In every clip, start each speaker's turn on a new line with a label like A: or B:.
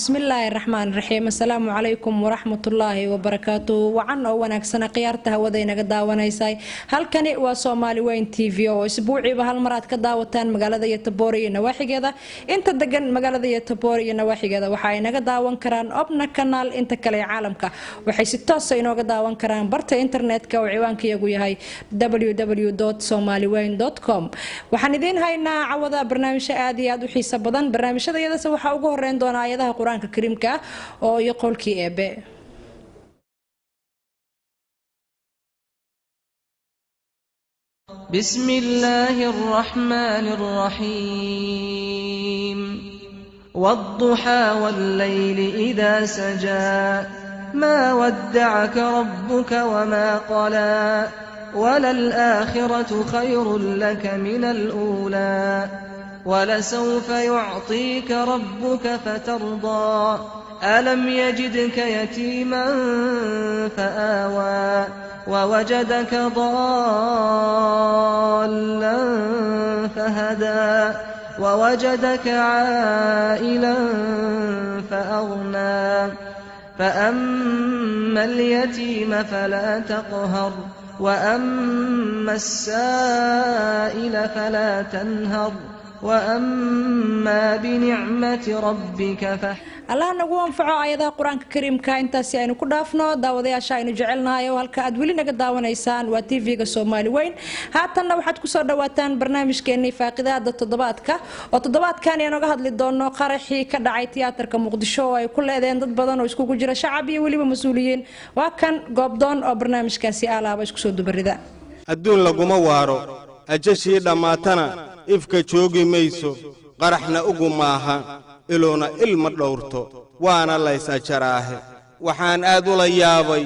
A: بسم الله الرحمن الرحيم السلام عليكم ورحمة الله وبركاته وعن وناكسنا قيارتها ودينا قداوانيساي halkani waa Soomaali Weyn TV oo isbuucii hal mar aad ka daawataan magaalada Yataboori iyo nawaaxigeeda inta degan magaalada Yataboori iyo nawaaxigeeda waxa ay naga daawan karaan Obna Kanaal inta kale caalamka waxay si toos ah inooga daawan karaan barta internetka oo ciwaankeedu yahay www.somaliweyn.com waxaan idin haynaa cawada barnaamij aad iyo aad u xiiso badan barnaamijyada waxa ugu horeyn doona ayadaha quraanka kariimka oo iyo qolkii eebe
B: بسم الله الرحمن الرحيم والضحى والليل إذا سجى ما ودعك ربك وما قلى وللآخرة خير لك من الأولى ولسوف يعطيك ربك فترضى ألم يجدك يتيما فآوى ووجدك ضالا فهدى ووجدك عائلا فأغنى فأما اليتيم فلا تقهر وأما السائل فلا تنهر وأما بنعمة ربك الله nagu anfaco ayada quraanka kariimka intaasi aynu ku dhaafno daawadayaasha aynu jecelnahay oo halka aad wali naga daawanaysaan waa TV-ga Soomaali Weyn haatanna waxaad ku soo dhawaataan barnaamijkeennii faaqidaada toddobaadka oo toddobaadkan aynu uga hadli doono qaraxii ka dhacay tiyaatarka Muqdisho oo ay ku leedeen dad badan oo isku jira shacab iyo waliba mas'uuliyiin waa kan goobdoon oo barnaamijkaasi alaaba isku soo dubarida
C: adduun laguma waaro ajashii dhamaatana ifka joogi mayso qaraxna ugu maaha iloona ilma dhowrto waana lays ajaraahe waxaan aad ula yaabay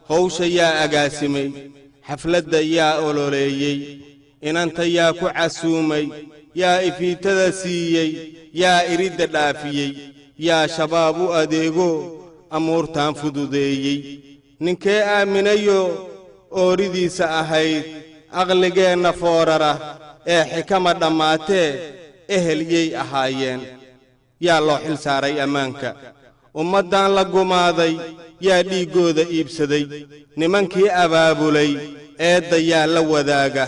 C: hawsha yaa agaasimay xafladda yaa ololeeyey inanta yaa ku casuumay yaa ifiitada siiyey yaa iridda dhaafiyey yaa shabaab u adeego amuurtaan fududeeyey ninkee aaminayo ooridiisa ahayd aqligeenna foorara ee xikama dhammaatee eheliyey ahaayeen yaa loo xil saaray ammaanka ummaddan la gumaaday yaa dhiiggooda iibsaday nimankii abaabulay eedda yaa la wadaaga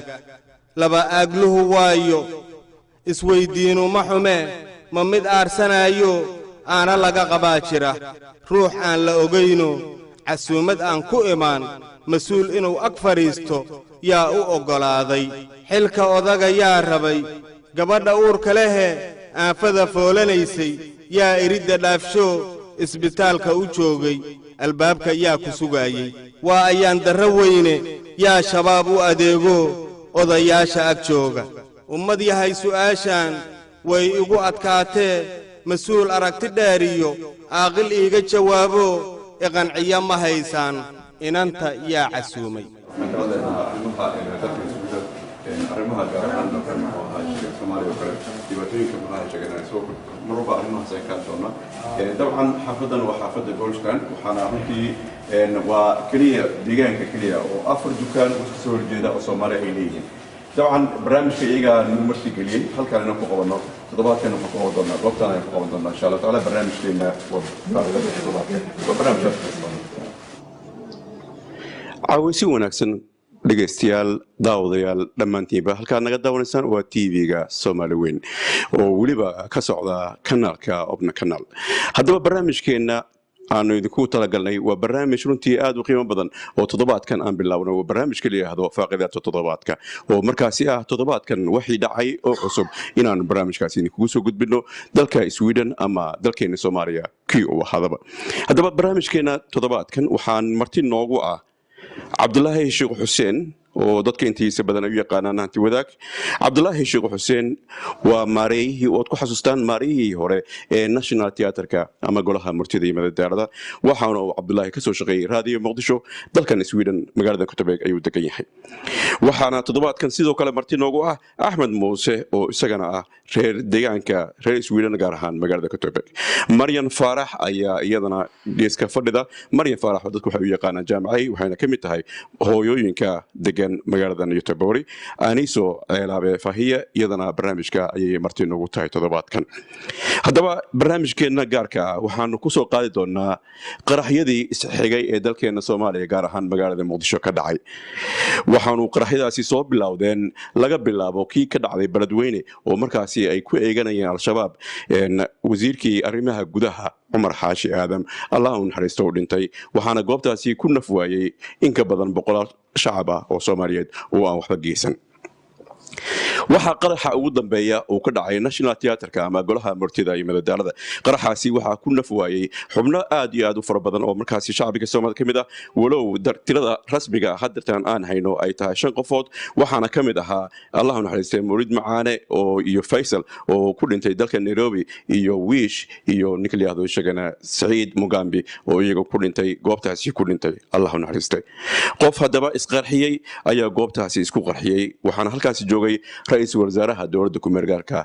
C: laba aagluhu waayo isweyddiinu ma xumee ma mid aarsanaayo aana laga qabaa jira ruux aan la ogayno casuumad aan ku imaan mas-uul inuu ag fadhiisto yaa u oggolaaday xilka odaga yaa rabay gabadha uurka lehe aanfada foolanaysay yaa iridda dhaafsho isbitaalka u joogay albaabka yaa ku sugaayey waa ayaan darro weyne yaa shabaab u adeego odayaasha ag jooga ummad yahay su'aashaan way igu adkaatee mas-uul aragti dheeriyo aaqil iiga jawaabo iqanciya ma haysaan inanta yaa casuumay
D: arrimaha gaar ahaan dalkan muxuu ahaa shirka Soomaaliya oo kale dhibaatooyinka maxaa sheeganay soo marba arrimahaas ay ka doona dabcan xaafaddan waa xaafadda Goldstein waxaana runtii waa kaliya deegaanka kaliya oo afar dukaan oo soo horjeeda oo Soomaaliya ay leeyihiin dabcan barnaamijka iyaga nagu martii geliyay halkaan inaan ku qabano toddobaadkan waxaan ku qaban doonaa goobtaan ayaan ku qaban doonaa insha Allah taala barnaamijkeena waa barnaamij
E: عاوزي وناكسن dhegaystayaal daawadayaal dhammaantiinba halkaad naga daawanaysaan waa TV-ga Soomaali Weyn oo waliba ka socda kanaalka Obna Kanaal haddaba barnaamijkeena aanu idinku talagalnay waa barnaamij runtii aad u qiimo badan oo toddobaadkan aan bilaawno waa barnaamij kaliya ahdo faaqidaadka toddobaadka oo markaasi ah toddobaadkan wixii dhacay oo cusub inaan barnaamijkaasi idinku soo gudbino dalka Sweden ama dalkeena Soomaaliya kii uu ahaadaba haddaba barnaamijkeena toddobaadkan waxaan marti noogu ah Cabdullaahi Sheekh Xuseen oo dadka intiisa badan ay yaqaanaan hanti wadaag Cabdullaahi Sheekh Xuseen waa maareeyay oo ku xasuustaan maareeyay hore ee National Theatre-ka ama golaha murtida iyo madadaalada waxaana uu Cabdullaahi ka soo shaqeeyay raadiyo Muqdisho dalkan Sweden magaalada Kutubeg ayuu degan yahay waxaana toddobaadkan sidoo kale marti noogu ah Axmed Muuse oo isagana ah reer deegaanka reer Sweden gaar ahaan magaalada Kutubeg Maryan Faarax ayaa iyadana geeska fadhida Maryan Faarax dadku waxay u yaqaanaan jaamacay waxayna ka mid tahay hooyooyinka magaalada Yataboori aniso eelaabe fahiya iyadana barnaamijka ayay marti noogu tahay toddobaadkan haddaba barnaamijkeenna gaarka ah waxaanu ku soo qaadi doonaa qaraxyadii isxigay ee dalkeena Soomaaliya gaar ahaan magaalada Muqdisho ka dhacay. waxaanu qaraxyadaasi soo bilowdeen laga bilaabo kii ka dhacday Beledweyne oo markaasi ay ku eeganayeen al-shabaab wasiirkii arrimaha gudaha Umar Xaashi Aadam Allah uu naxariisto u dhintay waxaana goobtaasi ku naf waayay in ka badan 100 shacab ah oo Soomaaliyeed oo aan waxba geysan. waxaa qaraxa ugu dambeeya uu ka dhacay National Theatre ama golaha martida iyo madadaalada qaraxaasi waxaa ku naf waayay xubno aad iyo aad u fara badan oo markaasi shacabka Soomaaliyeed kamid ah walow tirada rasmiga haddatan aan hayno ay tahay 5 qofood waxaana kamid ahaa Allah uu naxariistay Muriid Macaane oo iyo Faisal oo ku dhintay dalka Nairobi iyo Wish iyo Nicolas Shagana Saeed Mugambi oo iyagu ku dhintay goobtaasi ku dhintay Allah uu naxariistay. qof hadaba isqarxiyay ayaa goobtaasi isku qarxiyay waxaana halkaasi joogay رئيس وزراء دولة كوميرغاركا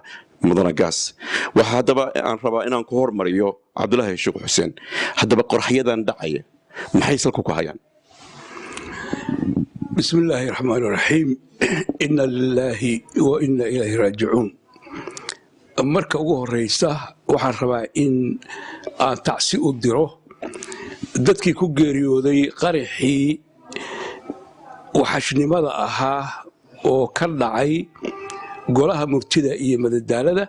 E: مدن غاس waxa hadaba aan rabaa inaan ku hormariyo Cabdullaahi Sheekh Xuseen hadaba qorxayadan dhacay maxay salku ku hayaan
F: bismillaahir rahmaanir rahiim inna lillahi wa inna ilayhi raaji'uun marka ugu horeysa waxaan rabaa in aan tacsi u diro dadkii ku geeriyooday qaraxii waxashnimada ahaa oo ka dhacay golaha murtida iyo madadaalada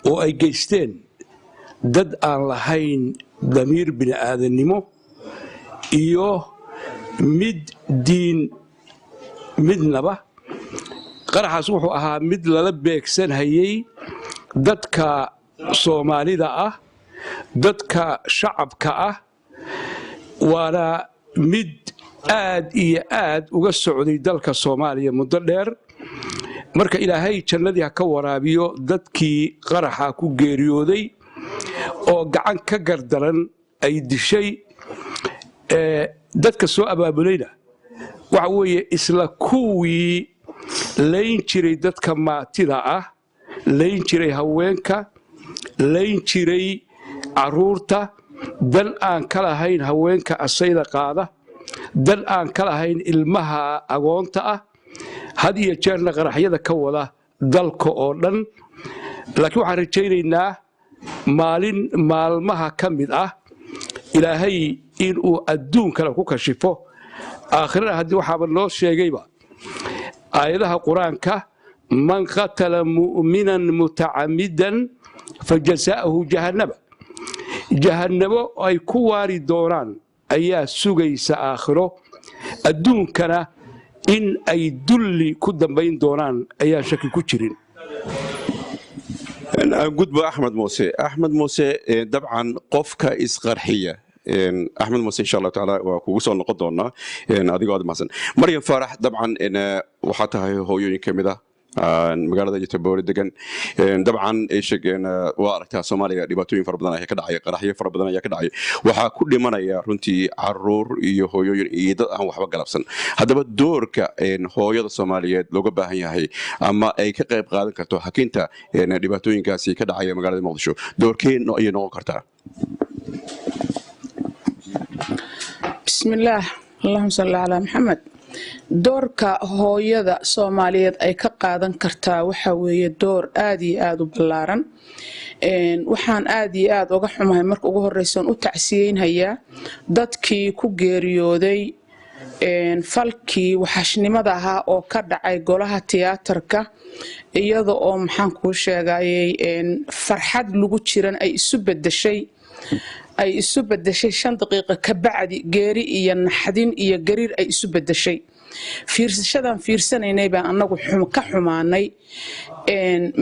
F: oo ay geysteen dad aan lahayn damiir bini'aadanimo iyo mid diin midnaba qaraxaas wuxuu ahaa mid lala beegsanayay dadka Soomaalida ah dadka shacabka ah waana mid aad iyo aad uga socday dalka Soomaaliya muddo dheer marka Ilaahay jannadii ka waraabiyo dadkii qaraxa ku geeriyooday oo gacan ka gardaran ay dishay dadka soo abaabulayna waxa weeye isla kuwii layn jiray dadka maatida ah layn jiray haweenka layn jiray caruurta dan aan ka lahayn haweenka asayda qaada dan aan ka lahayn ilmaha agoonta ah had iyo jeerna qaraxyada ka wada dalka oo dhan laakiin waxaan rajaynaynaa maalmaha ka mid ah Ilaahay inuu adduunka ku kashifo aakhirada haddii waxaaba loo sheegayba aayadaha quraanka man qatala mu'minan mutacammidan fajazaa'uhu jahannamo ay ku waari doonaan ayaa sugaysa aakhiro adduunkana in ay dulli ku dambayn doonaan ayaa shaki ku jirin
E: gudba Ahmed Muuse dabcan qofka isqarxiya أحمد موسى إن شاء الله تعالى وكوسون نقدونا أديكوا هذا مثلا مريم فرح طبعا وحتى هو يوني كمدا magaalada Jitboori degan dabcan eeshagana waa aragtaa Soomaaliya dhibaatooyin fara badan ayaa ka dhacay qaraxyo fara badan ayaa ka dhacay waxa ku dhimanaya runtii caruur iyo hooyooyin iyo dad aan waxba galabsan hadaba doorka hooyada Soomaaliyeed looga baahan yahay ama ay ka qayb qaadan karto hakinta dhibaatooyinkaasi ka dhacaya magaalada Muqdisho doorkeen ay noqon kartaa
G: bismillaah allahumma salli ala muhammad doorka hooyada Soomaaliyeed ay ka qaadan kartaa waxa weeye door aad iyo aad u ballaaran waxaan aad iyo aad uga xumahay marka ugu horeysan u tacsiyeynaya dadkii ku geeriyooday falkii waxashnimada ahaa oo ka dhacay golaha tiyaatarka iyada oo maxaan ku sheegayay farxad lagu jiran ay isu bedeshay 5 daqiiqo ka bacdi geeri iyo naxdin iyo gariir ay isu bedeshay fiirsashadan fiirsanaynay baan anagu ka xumaanay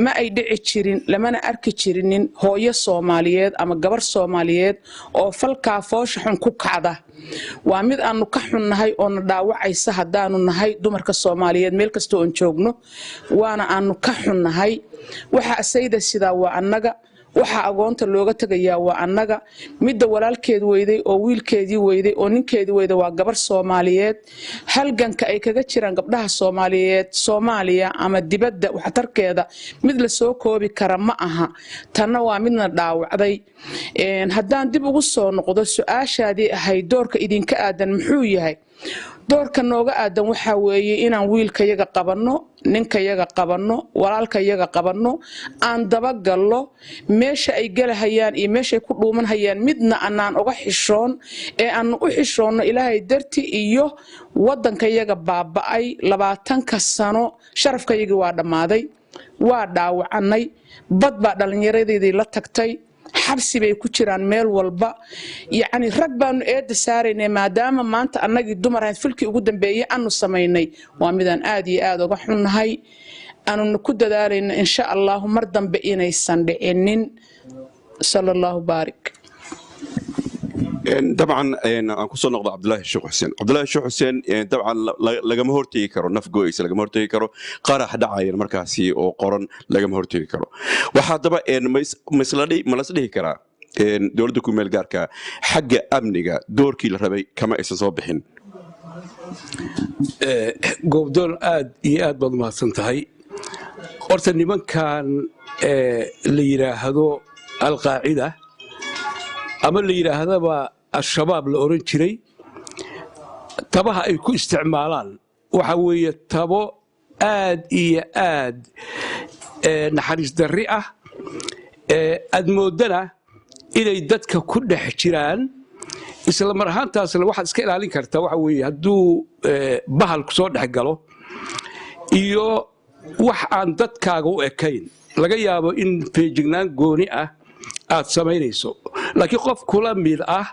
G: ma ay dhici jirin lamana arki jirinin hooyo Soomaaliyeed ama gabar Soomaaliyeed oo falka foosh xun ku kacda waa mid aanu ka xunnahay oo na dhaawacaysa hadaanu nahay dumarka Soomaaliyeed meel kasta oo joogno waana aanu ka xunnahay waxa asayda sida waa annaga waxa agoonta looga tagayaa waa annaga midda walaalkeed weyday oo wiilkeedii weyday oo ninkeedii weyday waa gabar Soomaaliyeed halganka ay kaga jiraan gabdhaha Soomaaliyeed Soomaaliya ama dibadda waxtarkeeda mid la soo koobi kara ma aha tanna waa midna dhaawacday haddaan dib ugu soo noqdo su'aashaadii ahay doorka idinka aadan muxuu yahay doorka nooga aadan waxaa weeye inaan wiilkayaga qabanno ninkayaga qabanno walaalkayaga qabanno aan dabagallo meesha ay galahayaan iyo meeshay ku dhuumanhayaan midna annaan uga xishoon ee aanu u xishoonno ilaahay darti iyo waddankayaga baaba'ay 20 sano sharafkayagii waa dhammaaday waa dhaawacannay bad baa dhallinyaradeedii la tagtay xabsi bay ku jiraan meel walba yacni rag baanu eedda saaraynay maadaama maanta annagii dumar ahayd filkii ugu dambeeyey aanu samaynay waa midaan aad iyo aad uga xunnahay aanuna ku dadaalayna insha allahu mar dambe inaysan dhicinin sala allahu baarik
E: طبعا aan ku soo noqdo Cabdullaahi Sheekh Xuseen Cabdullaahi Sheekh Xuseen طبعا lagama hortagi karo naf gooyis lagama hortagi karo qarax dhacaya markaasi oo qoran lagama hortagi karo waxa daba ma la dhihi karaa dowladda ku meel gaarka xagga amniga doorkii la rabay kama aysan soo bixin
F: goobdoon aad iyo aad baad mahadsan tahay horta nimankan la yiraahdo al-qaacida ama la yiraahdaba al-shabaab la oran jiray tabaha ay ku isticmaalaan waxa weeye tabo aad iyo aad naxariis darri ah aad moodana inay dadka ku dhex jiraan isla mar ahaantaasna waxaad iska ilaalin kartaa waxa weeye hadduu bahalku soo dhex galo iyo wax aan dadkaaga u ekayn laga yaabo in feejignaan gooni ah aad samaynayso laakiin qof kula mid ah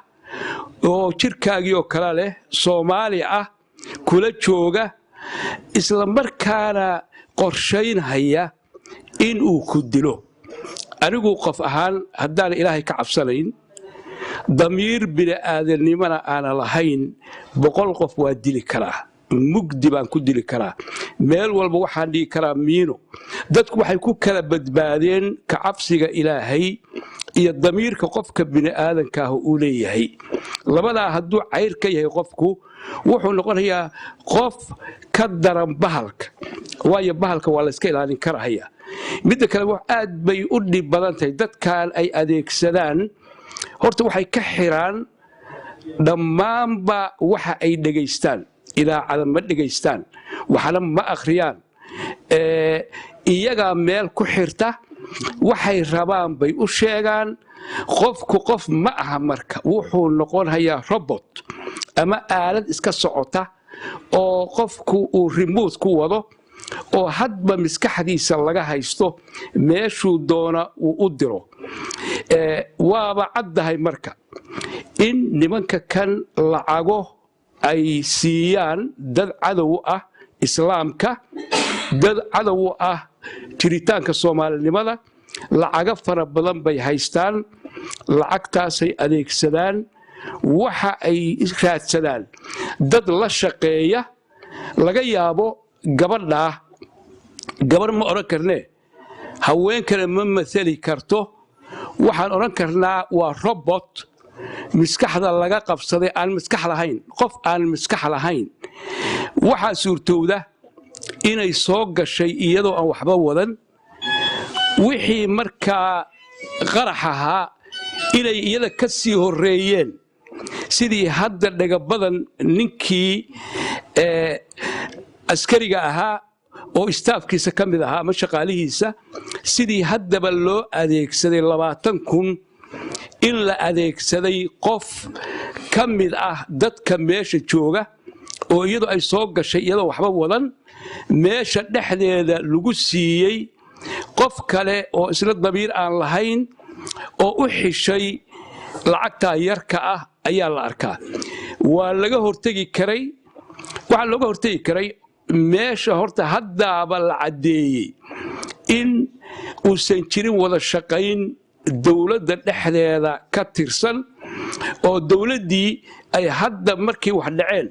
F: oo jirkaagii oo kale leh Soomaali ah kula jooga isla markaana qorsheynaya in uu ku dilo anigu qof ahaan haddaan ilaahay ka cabsanayn damiir bini'aadanimana aan lahayn 100 qof waa dili karaa mugdi baan ku dili karaa meel walba waxaan dhigi karaa miino dadku waxay ku kala badbaadeen ka cabsiga ilaahay iyo damiirka qofka bini'aadanka ah uu leeyahay labadaa hadduu cayr ka yahay qofku wuxuu noqonayaa qof ka daran bahalka waayo bahalka waa la iska ilaalin karaya midda kale wax aad bay u dhib badan tahay dadkan ay adeegsadaan horta waxay ka xiraan dhammaanba waxa ay dhegaystaan idaacada ma dhegaystaan waxna ma akhriyaan iyagaa meel ku xirta waxay rabaan bay u sheegaan qofku qof ma aha marka wuxuu noqonayaa robot ama aalad iska socota oo qofku uu remote ku wado oo hadba miskaxdiisa laga haysto meeshuu doona uu u diro waaba caddahay marka in nimanka kan lacago ay siiyaan dad cadow ah islaamka dad cadow ah jiritaanka Soomaalinimada lacaga fara badan bay haystaan lacagtaasay adeegsadaan waxa ay raadsadaan dad la shaqeeya laga yaabo gabar ma oran karnee haweenkana ma masali karto waxaan oran karnaa waa robot miskaxda laga qabsaday aan miskax lahayn qof aan miskax lahayn waxa suurtowda inay soo gashay iyadoo aan waxba wadan wixii markaa qarax ahaa inay iyada ka sii horeeyeen sidii hadda dhaga badan ninkii askariga ahaa oo istaafkiisa ka mid ahaa ama shaqaalihiisa sidii haddaba loo adeegsaday 20,000 in la adeegsaday qof ka mid ah dadka meesha jooga oo iyadoo ay soo gashay iyadoo waxba wadan meesha dhexdeeda lagu siiyey qof kale oo isla damiir aan lahayn oo u xishay lacagta yarka ah ayaa la arkaa waa laga hortagi karay waxa looga hortagi karay meesha horta haddaaba la cadeeyey in uusan jirin wada shaqayn dawladda dhexdeeda ka tirsan oo dawladdii ay hadda markii wax dhaceen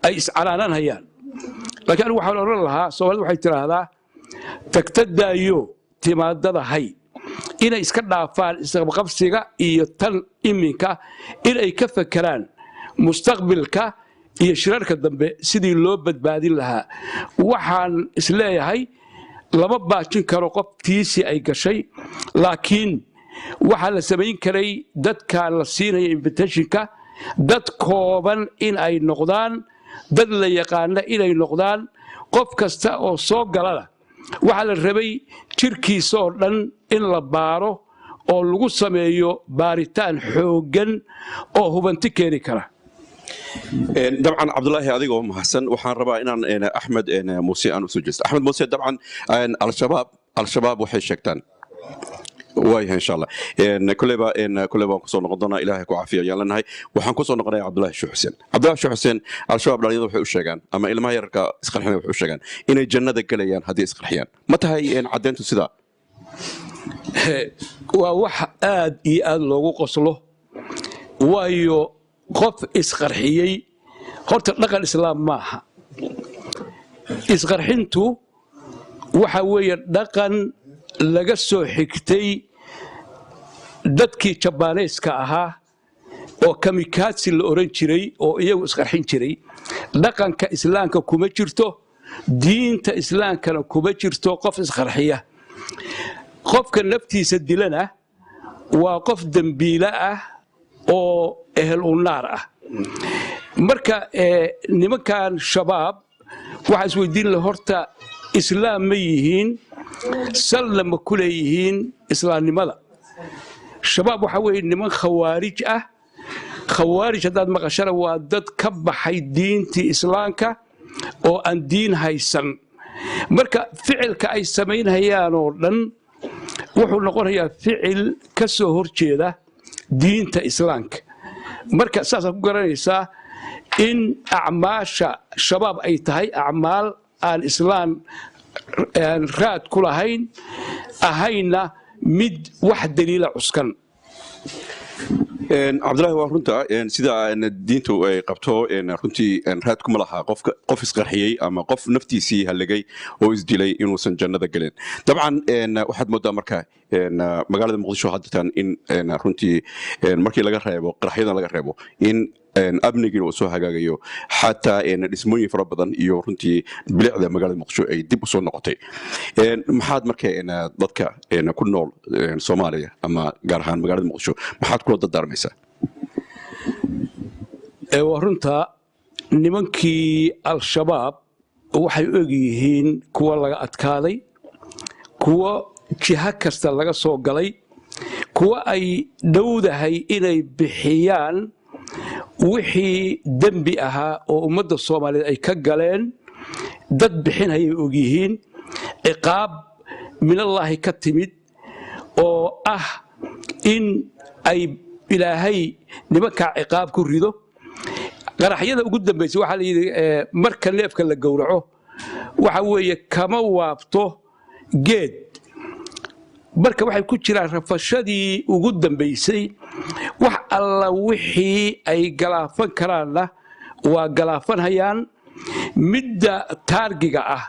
F: ay iscalaananayaan laakiin anigu waxaan oran lahaa Soomaalidu waxay tiraahdaa tagtadaayo timaadada hay inay iska dhaafaan isqabqabsiga iyo tan iminka inay ka fakaraan mustaqbalka iyo shirarka dambe sidii loo badbaadin lahaa waxaan isleeyahay lama baajin karo qoftiisi ay gashay laakiin waxa la sameyn karay dadka la siinaya invitationka dad kooban in ay noqdaan dad la yaqaana inay noqdaan qof kasta oo soo galana waxaa la rabay jirkiisa oo dhan in la baaro oo lagu sameeyo baaritaan xooggan oo hubanti keeni kara.
E: dabcan cabdulaahi adigoo mahadsan waxaan rabaa inaan axmed muuse aan usoo jeesto. axmed muuse dabcan al-shabaab waxay sheegtaan وايه ان شاء الله كلبا كسو نقون دونا ilaahay ku caafiyo ayaan leenahay waxaan ku soo noqonay Cabdullaahi Sheekh Xuseen al-shabaab dhalinyaradu waxay u sheegaan ama ilmaha yarka isqarxinay waxay u sheegaan inay jannada galayaan hadii isqarxiyaan ma tahay in cadeyntu sida
F: waa wax aad iyo aad loogu qoslo waayo qof isqarxiyay horta dhaqan islaam maaha isqarxintu waxa weeye dhaqan laga soo xigtay dadkii Jabaaneyska ahaa oo kamikaatsi la oran jiray oo iyagu isqarxin jiray dhaqanka islaamka kuma jirto diinta islaamkana kuma jirto qof isqarxiya qofka naftiisa dilana waa qof dambiila ah oo ehel u naar ah marka nimankan shabaab waxa isweydiin la horta islaam ma yihiin سلم كليهين إسلام ماذا شباب وحوي نمان خوارج خوارج هذا مقشرة وادد كب حي دين تي إسلامك أو أن دين هيسن مركا فعل كأي سمين هيا نورن وحول نقول هي فعل كسهور كذا دين تي إسلامك مركا أساسا قرنيسا إن أعماش شباب أي تهي أعمال الإسلام raad ku lahayn ahayna mid wax daliil cuskan
E: Cabdullaahi waa runta sida diintu ay qabto runtii raad kuma laha qof isqarxiyay ama qof naftiisii halagay oo isdilay inuusan jannada galin dabcan waxaad moodaa marka magaalada Muqdisho hadda in runtii markii laga reebo qaraxyadan laga reebo in abnigii oo soo hagaagayo xataa dhismooyin fara badan iyo runtii bilicda magaalada Muqdisho ay dib u soo noqotay maxaad markay dadka ku nool Soomaaliya ama gaar ahaan magaalada Muqdisho maxaad kula dardaarmaysaa
F: waa runta nimankii al-shabaab waxay og yihiin kuwa laga adkaaday kuwa jiha kasta laga soo galay kuwa ay dhowdahay inay bixiyaan wixii dambi ahaa oo ummadda Soomaaliyeed ay ka galeen dad bixinayay og yihiin ciqaab min Allah ka timid oo ah in ay ilaahay nimanka ciqaab ku rido qaraxyada ugu dambeysay waxa la yiri marka neefka la gowraco waxa weeye kama waabto geed marka waxay ku jiraan rafashadii ugu dambeysay wax alla wixii ay galaafan karaanna waa galaafan hayaan midda taargiga ah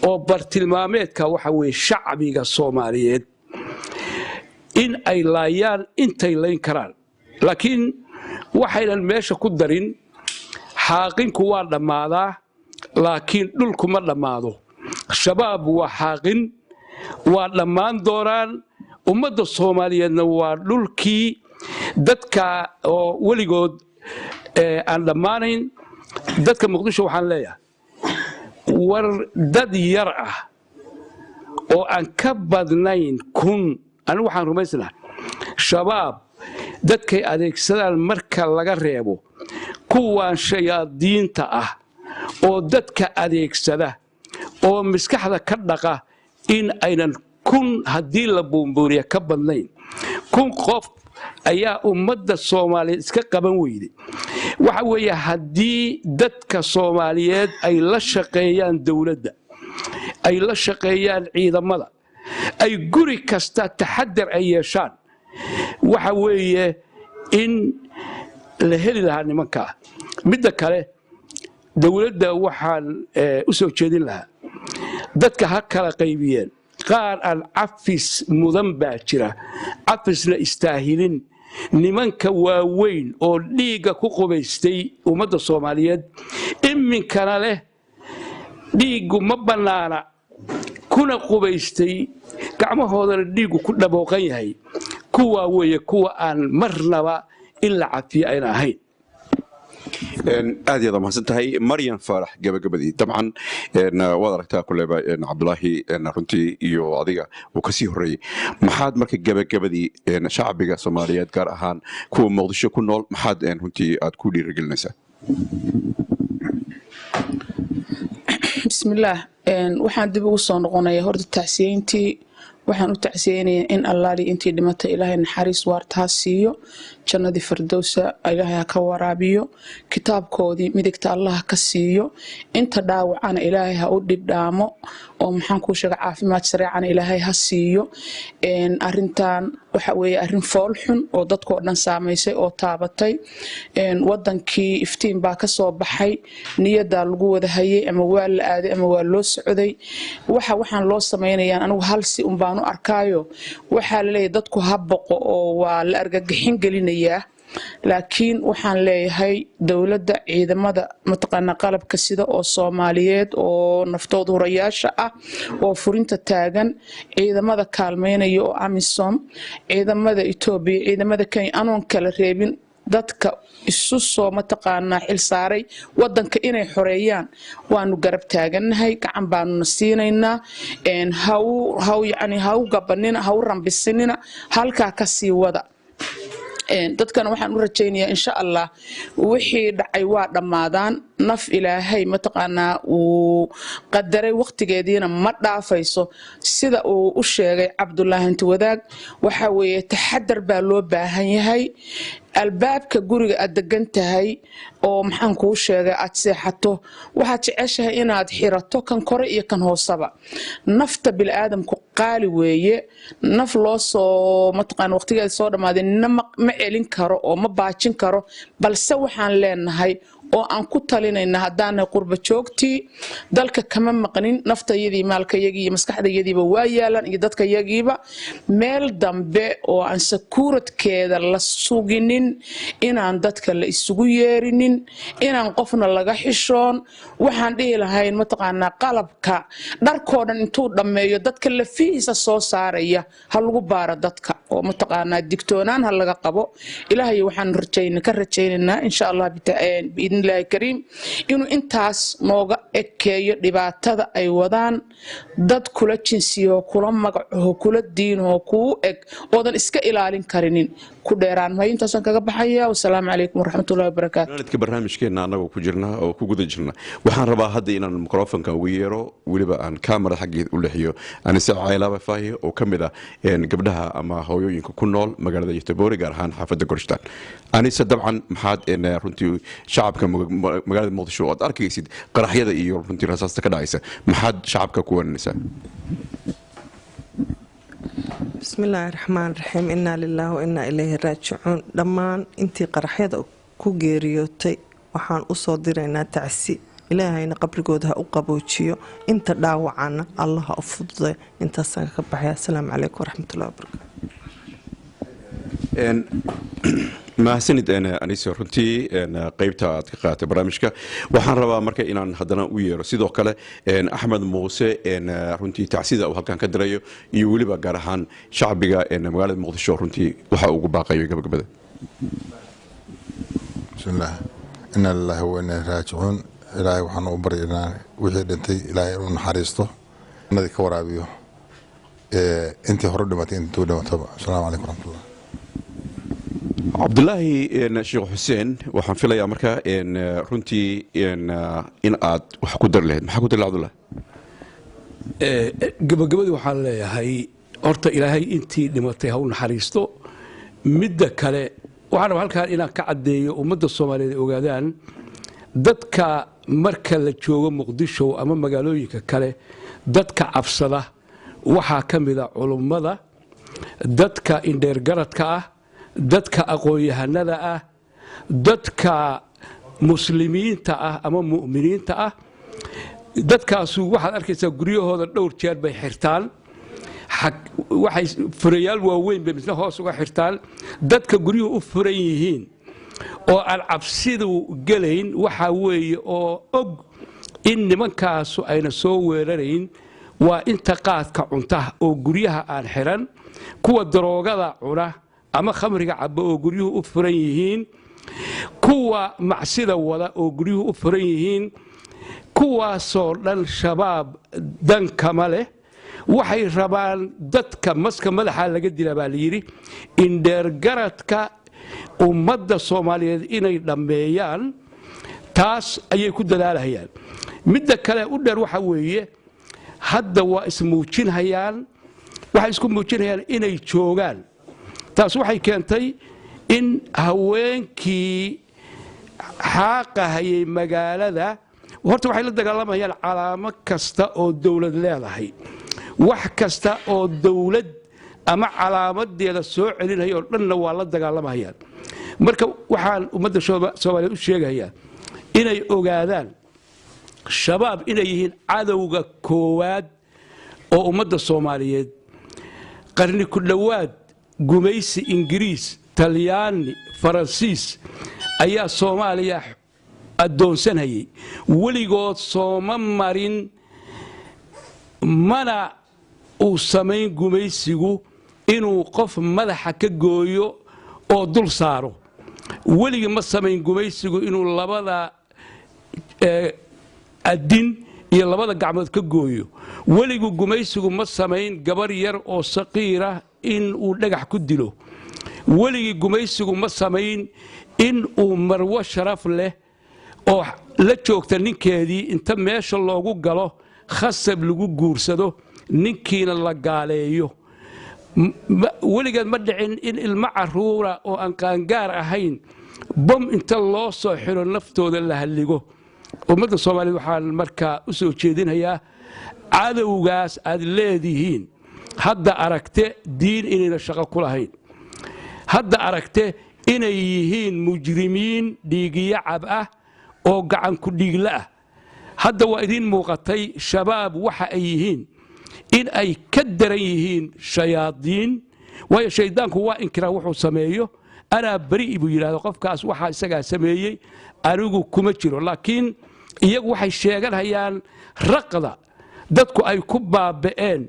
F: oo bartilmaameedka waxa weeye shacbiga Soomaaliyeed in ay laayaan intay layn karaan laakiin waxaynan meesha ku darin xaaqinku waa dhamaadaa laakiin dhulku ma dhamaado shabaab waa xaaqin waa dhammaan doonaan ummadda Soomaaliyeedna waa dhulkii dadka oo waligood aan dhammaanayn dadka Muqdisho waxaan leeyahay war dad yar ah oo aan ka badnayn kun anigu waxaan rumaysanahay shabaab dadkay adeegsadaan marka laga reebo kuwaan shayaadiinta ah oo dadka adeegsada oo miskaxda ka dhaqa in aynan kun haddii la buunbuuniya ka badnayn kun qof ayaa ummadda Soomaaliyeed iska qaban weyday waxa weeye haddii dadka Soomaaliyeed ay la shaqeeyaan dawladda ay la shaqeeyaan ciidamada ay guri kasta taxadar ay yeeshaan waxa weeye in la heli lahaa nimanka midda kale dawladda waxaan u soo jeedin lahaa dadka ha kala qaybiyeen qaar aan cafis mudan baa jira cafisna istaahilin nimanka waaweyn oo dhiiga ku qubaystay ummadda Soomaaliyeed iminkana leh dhiigu ma banaana kuna qubaystay gacmahoodana dhiigu ku dhabooqan yahay kuwa weeye kuwa aan marnaba illa cafiya ayna ahayn
E: aad iyo aad mahadsan tahay Maryan Faarax gabagabadii dabcan waad aragtaa kuleba Cabdulaahi runtii iyo adiga uu ka sii horeeyay maxaad marka gabagabadii shacbiga Soomaaliyeed gaar ahaan kuwa Muqdisho ku nool maxaad runtii aad ku dhiirigelinaysaa
G: bismillaah waxaan dib ugu soo noqonayaa horta tacsiyeyntii waxaan u tacsiyeynayaa in allaali intii dhimatay ilaahay naxariis waarta ha siiyo jannadii firdowsa ilaahay ha ka waraabiyo kitaabkoodii midigta allah ka siiyo inta dhaawacana ilaahay ha u dhibdhaamo oo maxaan kuu sheega caafimaad sareecana ilaahay ha siiyo arintan waxa weeye arrin fool xun oo dadkoo dhan saamaysay oo taabatay wadankii iftiin baa ka soo baxay niyadaa lagu wada hayay ama waa la aaday ama waa loo socday waxaan loo sameynayaan anigu hal si un baan u arkaayo waxaa la leeyahay dadku ha boqo oo waa la argagixin gelinayaa laakiin waxaan leeyahay dowladda ciidamada mataqaana qalabka sida oo Soomaaliyeed oo naftooda hurayaasha ah oo furinta taagan ciidamada kaalmeynaya oo AMISOM ciidamada Itoobiya ciidamada Kenya anoon kala reebin dadka isu soo mataqaana xil saaray wadanka inay xoreeyaan waanu garab taaganahay gacan baanu siinaynaa haw gabanina haw rambisinina halka ka sii wada dadkan waxaan u rajaynayaa insha Allah wixii dhacay waa dhamaadaan naf ilaahay mataqaana uu qadaray waqtigeediina ma dhaafayso sida uu u sheegay Cabdullaahi inta wadaag waxa weeye taxadar baa loo baahan yahay albaabka guriga aad degan tahay oo maxaan kuu sheegay aad seexato waxaad jeceshahay inaad xirato kan kore iyo kan hoosaba nafta bil aadamku qaali weeye naf loo soo mataqaan waqtigeeda soo dhamaaday ma celin karo oo ma baajin karo balse waxaan leenahay oo aan ku talinayna hadaan qurba joogtii dalka kama maqnin naftayadii maalkayagii iyo maskaxdayadiiba waa yaalan iyo dadkayagiiba meel dambe oo aan sakuuradkeeda la suginin inaan dadka la isugu yeerinin inaan qofna laga xishoon waxaan dhihi lahayn mataqaana qalabka dharkoodan intuu dhameeyo dadka lafiisa soo saaraya ha lagu baaro dadka oo mataqaana digtoonaan ha laga qabo ilaahay waxaan ka rajaynaynaa insha Allah الله كريم إنه إنتاس نوجا إكيا لبعتها أي ودان ضد كل جنسيه كل مجهو كل الدين هو كو إك وضن إسكا إلى علين كارنين كديران ما ينتاسن كجبحية والسلام عليكم ورحمة الله وبركاته.
E: نتكلم برنامج كنا أنا وكجرنا أو كوجد جرنا وحن ربع هذا إن الميكروفون كويرو ولبا أن كاميرا حقي ولا هي أنا ساعة لا بفاهي أو كاميرا إن قبلها أما هو ينكو كنول مجرد يتبوري جرهان حافظ الكرشتان أنا طبعا محد إن رنتي شعب مجرد مقدشو أركيسيد قرحية إيو رنتي رصاص كدايسة محد شعب ككون النساء.
B: بسم الله الرحمن الرحيم إنا لله وإنا إليه راجعون لما أنتي قرحية كوجيريوتي وحان أصدرنا تعسي إلهينا قبل جودها أقبوتشيو أنت دعوة عنا الله أفضل أنت سانك بحياة السلام عليكم ورحمة الله وبركاته.
E: ما سند أنا سرنتي أنا قيبتها تقاط برامجك وحن ربا مركا إن هذانا وير سيدو كله إن أحمد موسى إن رنتي تعسيد أو هالكان كدريو يولي بجرهان شعبية إن مقالة مقدشو رنتي وحقوق باقي قبل
H: بسم الله إن الله هو إن راجعون إلهي وحن أبرئنا وحيد أنتي إلهي ونحرسته نذي كورابيو أنتي هرد متين تود متبع السلام عليكم ورحمة الله.
E: عبد الله شيخ حسين waxaan filayaa marka runtii in aad wax ku dar lahayd maxaa ku dar Abdullah
F: gabagabadii waxaan leeyahay horta ilaahay intii dhimatay ha u naxariisto midda kale waxaan halkaan inaan ka cadeeyo ummadda Soomaaliyeed ogaadaan dadka marka la joogo Muqdisho ama magaalooyinka kale dadka cabsada waxa kamid ah culimada dadka indheer garadka ah dadka aqoon-yahanada ah dadka muslimiinta ah ama mu'miniinta ah dadkaas waxaad arkaysaa guryahooda dhowr jeer bay xirtaan waxay furayaal waaweyn bay misna hoos uga xirtaan dadka guryuhu u furan yihiin oo aan cabsidu galayn waxa weeye oo og in nimankaasu ayna soo weerarayn waa inta qaadka cunta oo guryaha aan xiran kuwa daroogada cuna ama khamriga cabo oo guryuhu u furan yihiin kuwa macsida wada oo guryuhu u furan yihiin kuwaasoo dhan shabaab dan kama leh waxay rabaan dadka maska madaxa laga dila baa la yidhi indheergaradka ummadda soomaaliyeed inay dhammeeyaan taas ayay ku dadaalahayaan midda kale u dheer waxa weeye hadda waa ismuujinhayaan waxay isku muujinayaan inay joogaan taas waxay keentay in haweenkii xaaqahayay magaalada horta waxay la dagaalamayaan calaamo kasta oo dawlad leedahay wax kasta oo dawlad ama calaamadeeda soo celinaya oo dhanna waa la dagaalamayaan marka waxaan ummadda Soomaaliyeed u sheegayaa inay ogaadaan shabaab inay yihiin cadowga koowaad oo ummadda Soomaaliyeed qarni ku dhawaad gumaysi Ingiriis Talyaani Faransiis ayaa Soomaaliya adoonsanayay weligood sooma marin mana uu samayn gumaysigu inuu qof madaxa ka gooyo oo dul saaro weligii ma samayn gumaysigu inuu labada adin iyo labada gacmood ka gooyo weligu gumaysigu ma samayn gabar yar oo saqiira in uu dhagax ku dilo weligii gumaysigu ma samayn in uu marwo sharaf leh oo la joogta ninkeedii inta meesha loogu galo khasab lagu guursado ninkiina la gaaleeyo weligeed ma dhicin in ilmo caruura oo aan qaangaar ahayn bom inta loo soo xiro naftooda la halligo ummadda Soomaaliyeed waxaan markaa u soo jeedinayaa cadowgaas aad leedihiin hadda aragte diin inayna shaqo ku lahayn hadda aragte inay yihiin mujrimiin dhiigiya cab ah oo gacan ku dhiigla ah hadda waa idin muuqatay shabaab waxa ay yihiin in ay ka daran yihiin shayaadiin waayo shaydaanku waa inkiraa wuxuu sameeyo anaa bari buu yiraahdo qofkaas waxa isaga sameeyay anigu kuma jiro laakiin iyagu waxay sheeganayaan raqda dadku ay ku baaba'een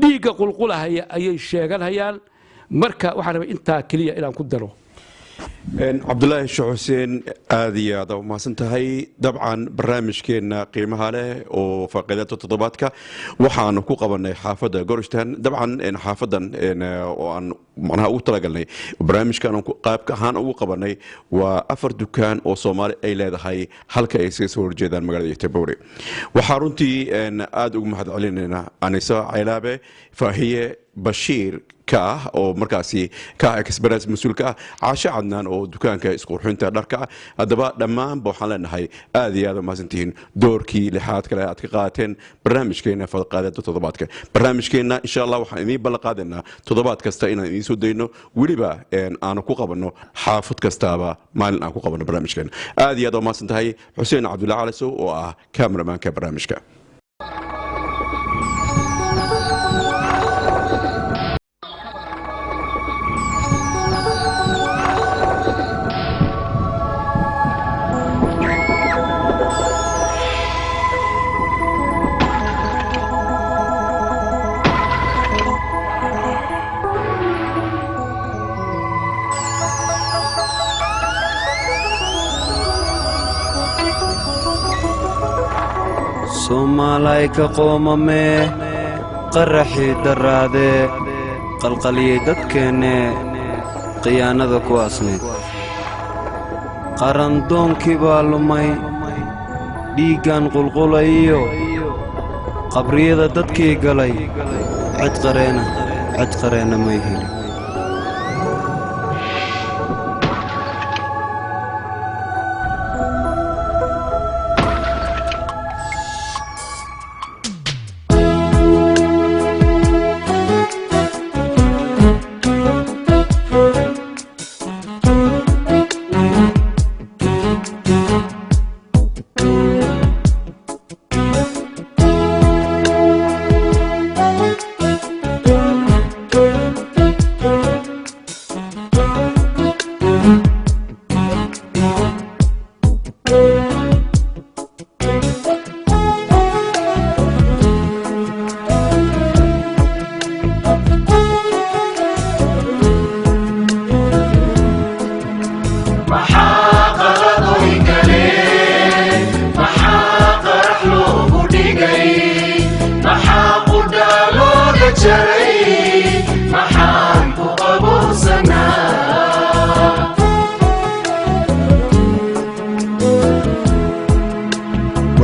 F: dhiiga qulqulahaya ayay sheeganayaan marka waxaan rabaa intaa kaliya inaan ku daro
E: cabdulaahi sheekh xuseen aad iyo aad u mahadsantahay dabcan barnaamijkeena qiimaha leh oo faaqiidada toddobaadka waxaanu ku qabanay xaafadda Goristan dabcan xaafadan oo aan macnaha ugu talagalnay barnaamijkan qaabka ahaan ugu qabanay waa 4 dukaan oo Soomaali ay leedahay halka ay soo horjeedaan magaalada Itebori waxaa runtii aad ugu mahadcelinayna Anisa Caylaabe Faahiye Bashiir ka oo markaasi ka experience mas'uulka Caasha Cadnaan oo dukaanka isku qurxinta dharka hadaba dhammaan waxaan leenahay aad iyo aad u mahadsantihiin doorkii lixaad kale aad ka qaateen barnaamijkeena fadqaadada toddobaadka barnaamijkeena insha Allah waxaan idin ballan qaadaynaa toddobaad kasta inaan idin soo dayno waliba aan ku qabano xaafad kastaaba maalin aan ku qabano barnaamijkeena aad iyo aad u mahadsantahay Xuseen Cabdullaahi Calasow oo ah cameraman-ka barnaamijka
I: Soomaaliyka qoomame qaraxi daraade qalqaliyay dadkeena qiyaanada ku asneed qarandoonkii baa lumay dhiigan qulqulayo qabriyada dadkii galay cid qareena ma yihiin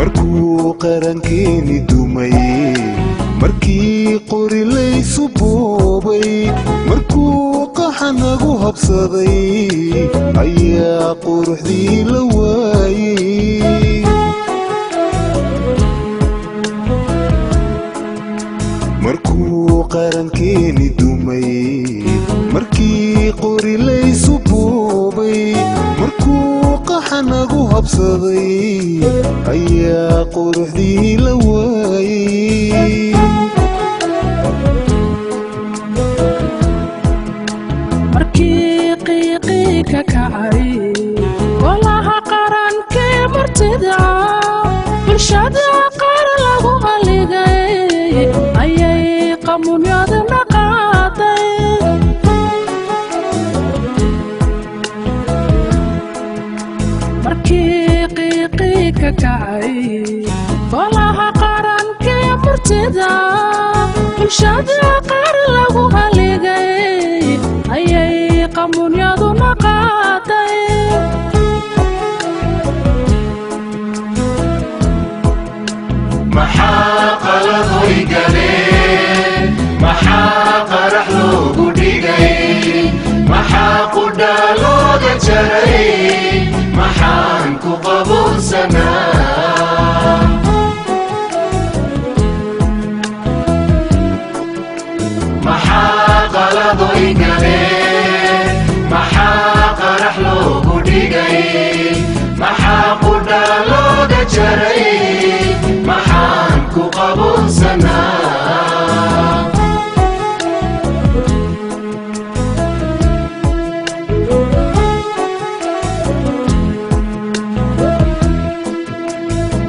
J: markuu qarankeeni dumay markii qori laysu boobay markuu qaxanagu habsaday ayaa quruxdii la waayey markuu qarankeeni dumay markii qori laysu boobay markuu qaxanagu habsaday ayaa quruxdii la waayey
G: markii qiiqii ka kacay golaha qarankee martida bulshada qaar lagu haligay ayay qamuunyadana qaaday markii qiiqii ka kacay golaha qarankee martida bulshada qaar lagu haligay ayay qamuunyaduna qaaday
J: maxaa qaladoy galeen maxaa qarax loogu dhigay maxaa qudhaa looga jaray maxaan ku qabuursanaa maxaa qaladoy galeen maxaa qarax loogu dhigay maxaa qudhaa looga jaray maxaan ku qabuursanaa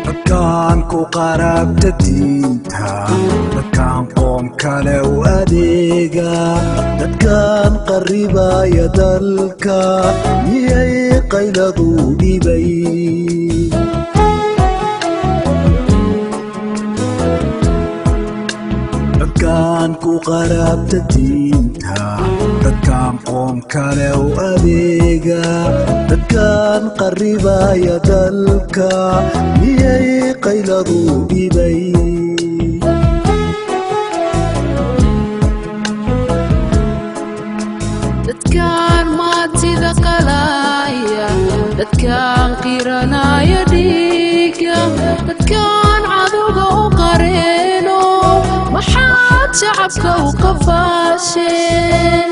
J: dadkaan ku qaraabta diinta dadkaan qoom kale u adeega dadkaan qarribaya dalka miyay qayladu dhibay dadkaan ku qaraabta diinta dadkaan qoom kale u adeega dadkaan qarribaya dalka miyay qayladu dhibay
G: dadkaan maatida qalaya dadkaan qiranaya dhiiga dadkaan cadowga u qareeno maxaad shacabka u qafaasheen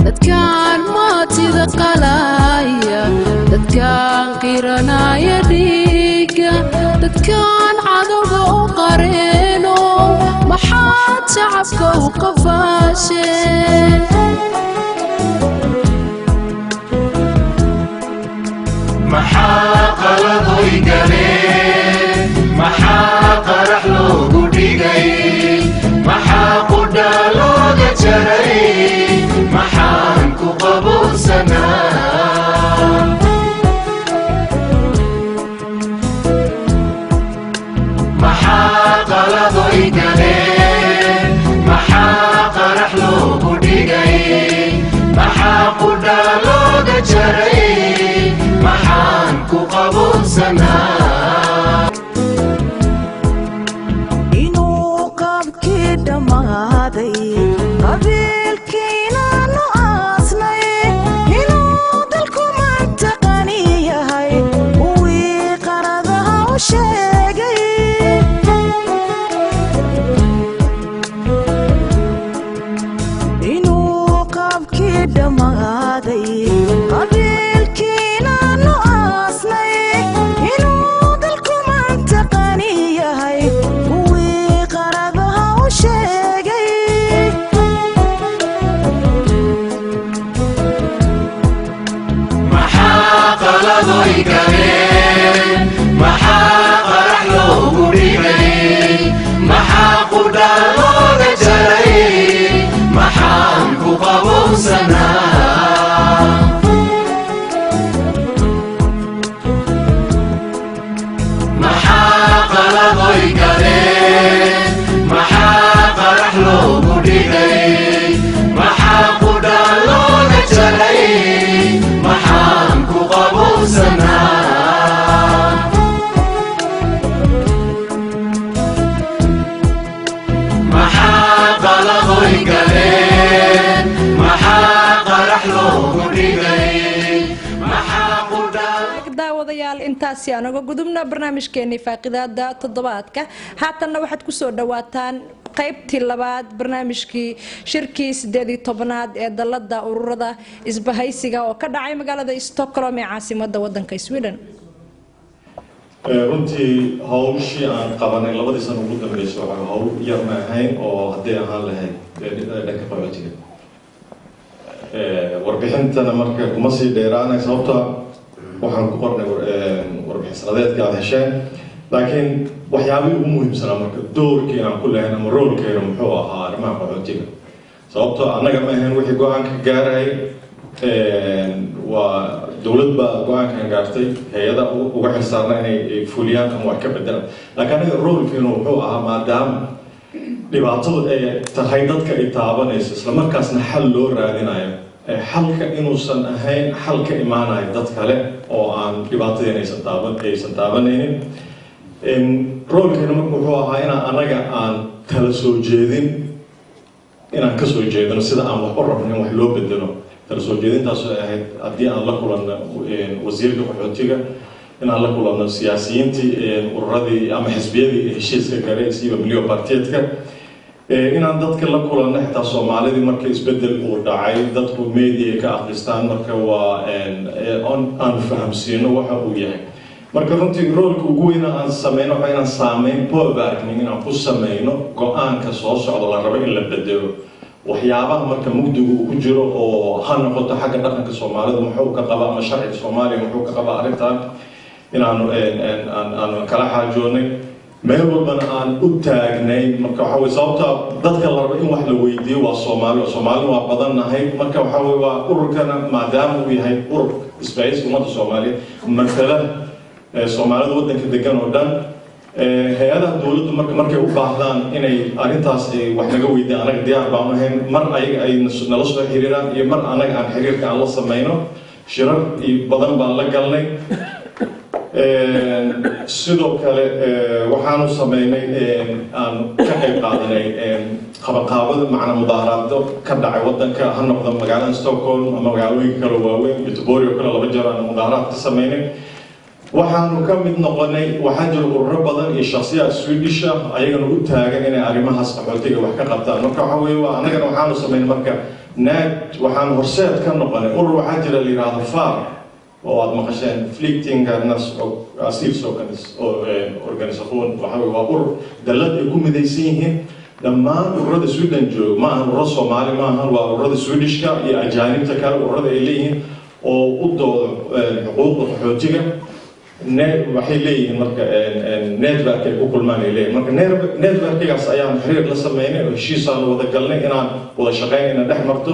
G: dadkaan maatida qalaya dadkaan qiranaya dhiiga dadkaan cadowga u qareeno maxaad shacabka u qafaasheen
J: maxaa qaladoy galeen maxaa qarax loogu dhigay maxaa qudhaa looga jaray maxaan ku qabuursanaa maxaa qaladoy galeen maxaa qarax loogu dhigay maxaa qudhaa looga jaray maxaan ku qabuursanaa
B: inuu qabkii dhammaaday qabiilkiinaanu aasnay inuu dalku maanta qani yahay kuwii qaradaha u sheegay inuu qabkii dhammaaday qabiilkiinaanu aasnay inuu dalku maanta qani yahay kuwii qaradaha u sheegay
J: maxaa qaladoy galeen maxaa qarax loogu dhigay maxaa qudhaa looga jaray maxaan ku qabuursanaa maxaa qaladoy galeen maxaa qarax loogu dhigay maxaa qudhaa looga jaray maxaan ku dhigay maxaa qudha
A: daawadayaal intaasi aan uga gudubna barnaamijkeenii faaqidaada toddobaadka haatanna waxaad ku soo dhawaataan qaybtii labaad barnaamijkii shirkii 18aad ee dalada ururada isbahaysiga oo ka dhacay magaalada Stockholm ee caasimadda wadanka Sweden.
K: runtii hawshii aan qabanay labadii sano ugu dambeysay waxa hawl yar ma ahayn oo haddii ahaan lahayd dhanka qaxootiga warbixintana marka kuma sii dheeraanay sababta waxaan ku qornay warbixin sanadeedka aad hesheen laakiin waxyaabihii ugu muhiimsanaa marka doorkii aan ku lahayn ama roolkeena muxuu ahaa arrimaha qaxootiga sababtoo annaga ma ahayn wixii go-aanka gaarayay waa dowlad baa go-aankan gaartay hay-ada uga xilsaarna inay fuliyaan ama wax ka bedelaan laakiin anaga roolkeenu wuxuu ahaa maadaama dhibaatadu ay tahay dadka ay taabanayso islamarkaasna xal loo raadinayo xalka inuusan ahayn xal ka imaanayo dad kale oo aan dhibaatadeen aysan taabanaynin roolkeenu marka wuxuu ahaa inaan anaga aan kala soo jeedin inaan ka soo jeedino sida aan wax u rabno in wax loo bedelo kala soo jeedintaas ay ahayd haddii aan la kulanno wasiirka qaxootiga inaan la kulanno siyaasiyiintii ururadii ama xisbiyadii heshiiska galay siiba milyo partiyeedka inaan dadka la kulanno xitaa soomaalidii marka isbedel uu dhacay dadku media ka akhristaan marka waa aan fahamsiino waxa uu yahay marka runtii roolka ugu weyn aan sameyno waxa inaan saameyn poobarking inaan ku sameyno go-aanka soo socda la rabo in la bedelo waxyaabaha marka mugdigu uu ku jiro oo ha noqoto xagga dhaqanka soomaalida muxuu ka qaba ama sharciga soomaaliya muxuu ka qaba arrintan inaanu aan kala xaajoonay meel walbana aan u taagnay marka waxa way sababta dadka la rabo in wax la weydiiyo waa Soomaali waa badannahay marka waxa way waa ururkana maadaama uu yahay urur isbahaysi ummadda Soomaaliya matala Soomaalida wadanka degan oo dhan hay-adaha dowladdu markay u baahdaan inay arrintaas wax naga weydiiyaan anaga diyaar baan ahayn mar ayaga ay nala soo xiriiraan iyo mar anaga aan xiriirka aan la sameyno shirar badan baan la galnay sidoo kale waxaanu sameynay aan ka qayb qaadanay qabaqaabada macna mudaaharaado ka dhacay wadanka ha noqdo magaalada Stockholm ama magaalooyinka kale waaweyn Göteborg oo kale laba jeer aan mudaaharaad ka sameynay waxaanu ka mid noqonay waxaa jira ururo badan iyo shakhsiyaad Swedish ah ayagana u taagan inay arrimahaas qaxootiga wax ka qabtaan marka waxa weeye waa anagana waxaanu sameynay marka waxaan horseed ka noqonay urur waxaa jira la yiraahdo FAR oo aad maqasheen Flyktingarnas och asylsökandes organisation waxa weeye waa urur dalad ay ku midaysan yihiin dhammaan ururada Sweden jooga ma aha ururo Soomaali ma aha waa ururada Swedishka iyo ajaanibta kale ururada ay leeyihiin oo u doodo xuquuqda qaxootiga waxay leeyihiin marka network ay ku kulmaan ay leeyihiin marka networkigaas ayaan xiriir la sameynay oo heshiisaan wada galnay inaan wada shaqeynayna dhex marto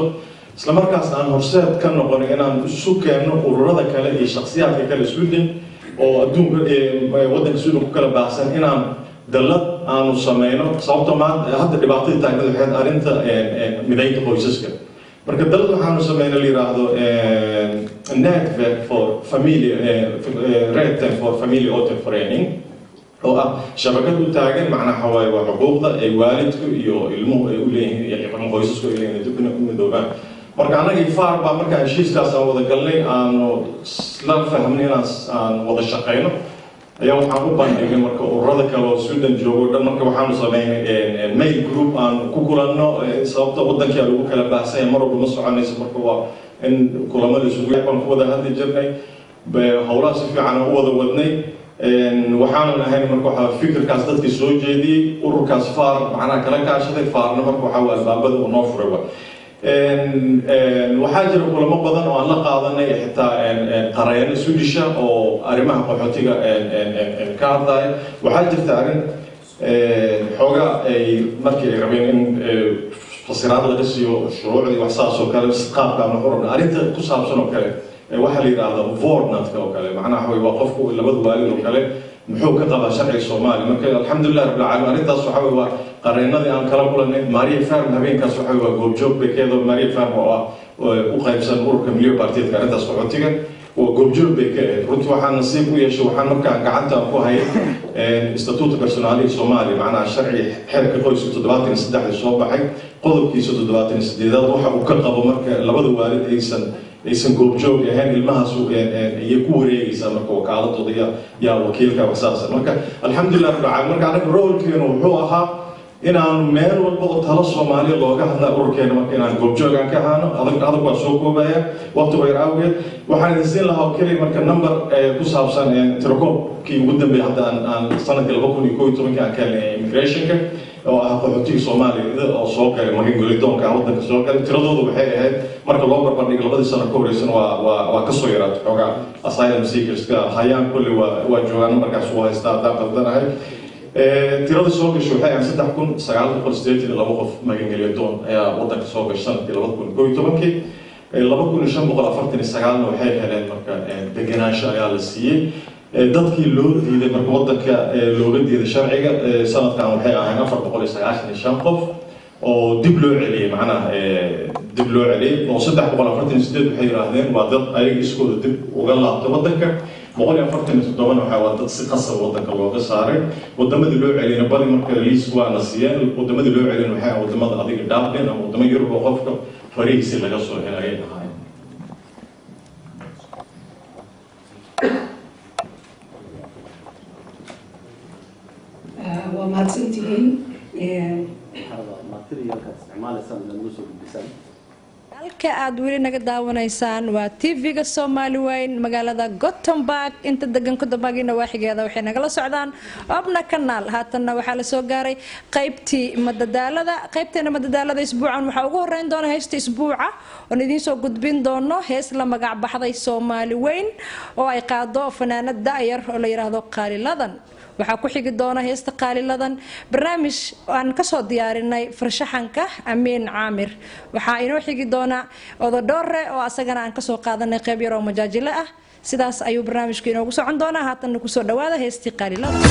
K: isla markaas aan horseed ka noqonay inaan isu keenno ururada kale iyo shakhsiyaadka kale Sweden oo adduunka wadanka Sweden ku kala baahsan inaan dalad aanu sameyno sababtoo maanta hadda dhibaatada taagnayd waxay arrinta midaynta qoysaska marka dalad waxaanu sameynay la yiraahdo network for family rätten for familjeåterförening oo ah shabakad u taagan macnaha xawaay waa xuquuqda ay waalidku iyo ilmuhu ay u leeyihiin iyo qoysasku ay leeyihiin dibna u midoobaan marka anaga faar baa marka heshiiskaas aan wada galnay aanu la fahmnay aan wada shaqeyno ayaa waxaan u bandhigay marka ururada kale oo Sweden joogo dhan marka waxaanu sameynay mail group aan ku kulanno sababta wadankii lagu kala baahsan mar walba ma soconayso marka waa in kulamada isugu baan ku wada hadli jirnay hawlaha si fiican u wada wadnay waxaanu nahay marka waxa fikirkaas dadkii soo jeediyay ururkaas faar macnaha kala kaashaday faarna marka waxa waa albaabada uu noo furay waxaa jira kulamo badan oo aan la qaadanay xitaa qareeno Swedish oo arrimaha qaxootiga ka hadlaya waxaa jirta arrin xoogaa ay markii ay rabeen in fasiraad laga siiyo shuruucdii wax saas oo kale qaabka aan u rabnay arrinta ku saabsan oo kale waxa la yiraahdaa vornatka oo kale macnaha waa qofku labada waalid oo kale muxuu ka qabaa sharciga Soomaaliya marka alxamdulillah rabbil caalamiin arrintaas waxa waa qareenadii aan kala kulanay Maria Farm habeenkaas waxa waa goobjoog bekeedo Maria Farm oo u qaybsan ururka milyo partiyeedka arrintaas qaxootiga oo goobjoog bekeedo runtii waxaan nasiib u yeeshay waxaan markaa gacanta ku hayay statuutka personaaliga Soomaaliya macnaha sharci xeerka qoyska 73 soo baxay qodobkiisa 78 waxa uu ka qabo marka labada waalid aysan aysan goobjoog ahayn ilmahaas iyo ku wareegaysa marka wakaaladooda yaa wakiilka wasaasa marka alxamdulilah rabbil caalamiin marka anaga roolkeenu wuxuu ahaa inaan meel walba oo talo Soomaaliya looga hadla ururkeena marka inaan goobjoogan ka ahaano adag waa soo koobaya waqti way raawgeed waxaan idin lahaa kaliya marka number ku saabsan tirakoobkii ugu dambeeyay hadda aan sanadka 2011 aan keenay immigrationka oo ah qaxootiga Soomaaliya oo soo galay magangelidoonka waddanka soo galay tiradoodu waxay ahayd marka loo barbardhigo labadii sano ka horreysana waa ka soo yaraatay xogaa asylum seekerska hayaan kulli waa joogaan markaas uu haystaa haddaan qaldanahay tirada soo gashay waxay ahayd 3982 qof magangelidoon ayaa waddanka soo gashay sanadkii 2011 2549 waxay heleen marka degenaansho ayaa la siiyey dadkii loo diiday marka waddanka looga diiday sharciga sanadkan waxay ahayn 495 qof oo dib loo celiyay macnaha dib loo celiyay oo 348 waxay yiraahdeen waa dad ayaga iskooda dib uga laabtay waddanka 147 waxaa waa dad si qasab waddanka looga saaray wadamadii loo celiyay bari marka liis waa la siiyay wadamadii loo celiyay waxay wadamada adiga Dublin ama wadamada Yurub oo qofka fariisi laga soo helay ahayn
L: ومحسنتين
A: halka aad weli naga daawanaysaan waa TV-ga Soomaali Weyn magaalada Gothenburg inta degan ku dabagina waaxigeeda waxay nagala socdaan Obna Kanaal haatanna waxaa la soo gaaray qaybtii madadaalada isbuucan waxaa ugu horeyn doona heesta isbuuca oo idin soo gudbin doono hees la magac baxday Soomaali Weyn oo ay qaado fanaanada yar oo la yiraahdo Qaaliladan waxaa ku xigi doona heesta Qaaliladan barnaamij aan ka soo diyaarinay farshaxanka Amiin Caamir waxaa inoo xigi doona Ododoore oo asagana aan ka soo qaadanay qayb yar oo majaajile ah sidaas ayuu barnaamijku inoogu socon doonaa haatan ku soo dhawaada heestii Qaaliladan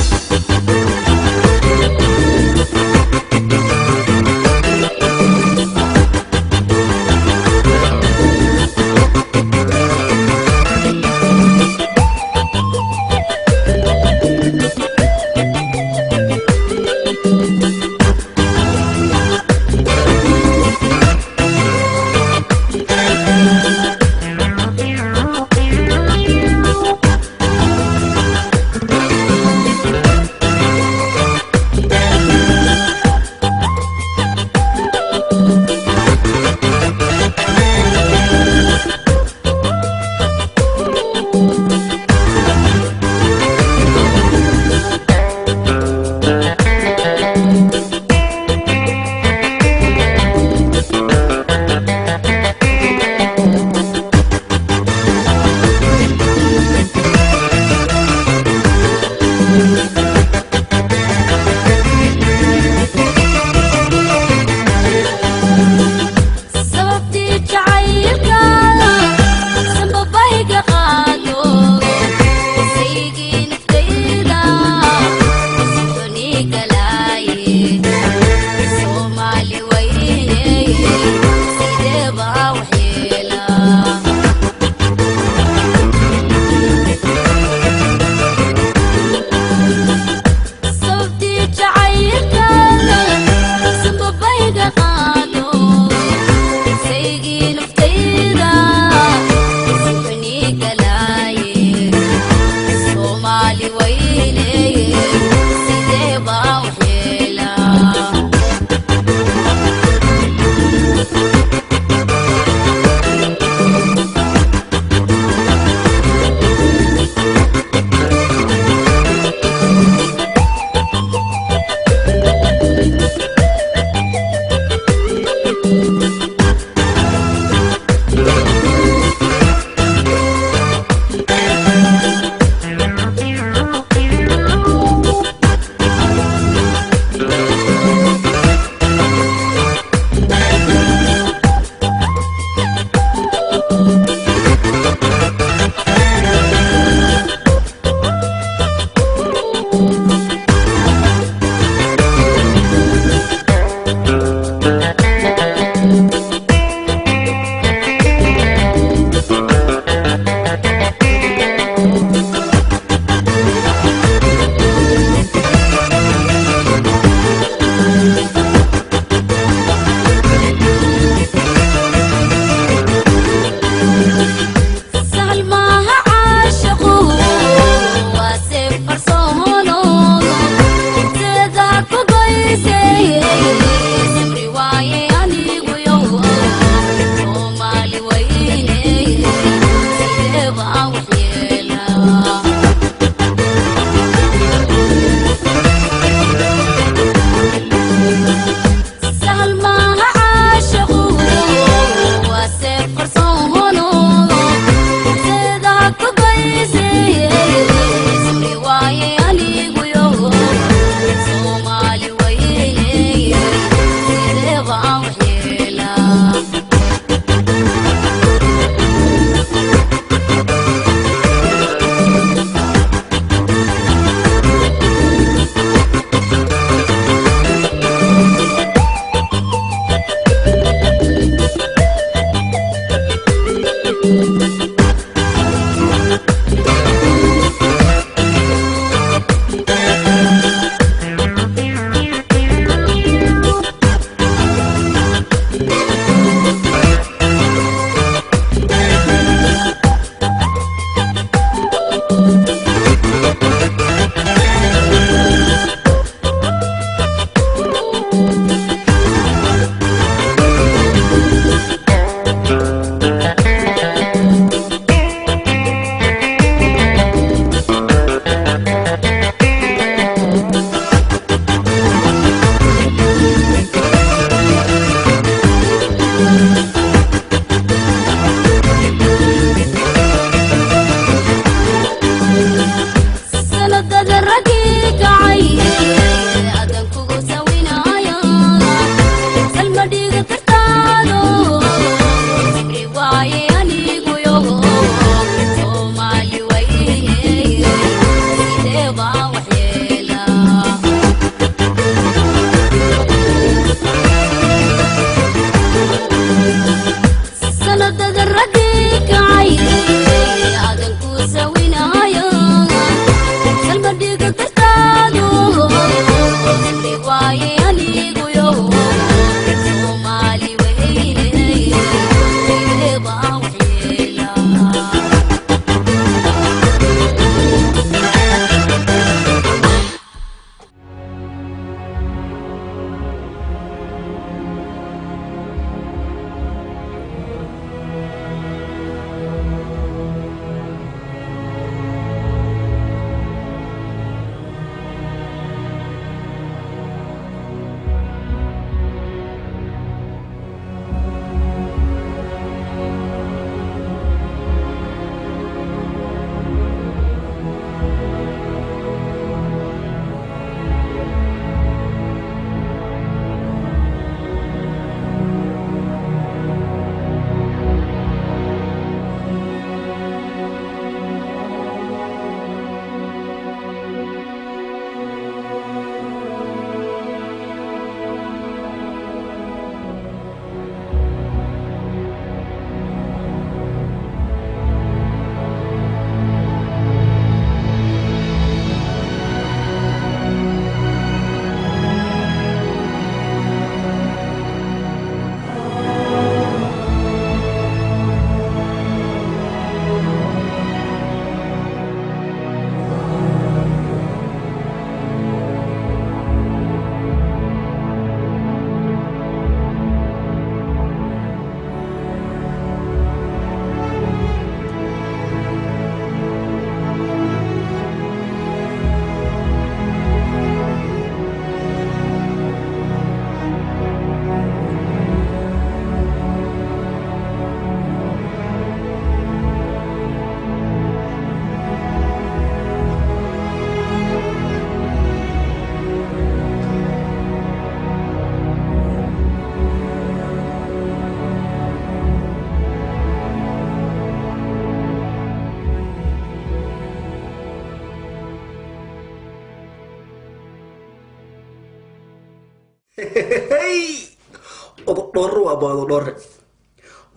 L: ododhoorre waa ba ododhoorre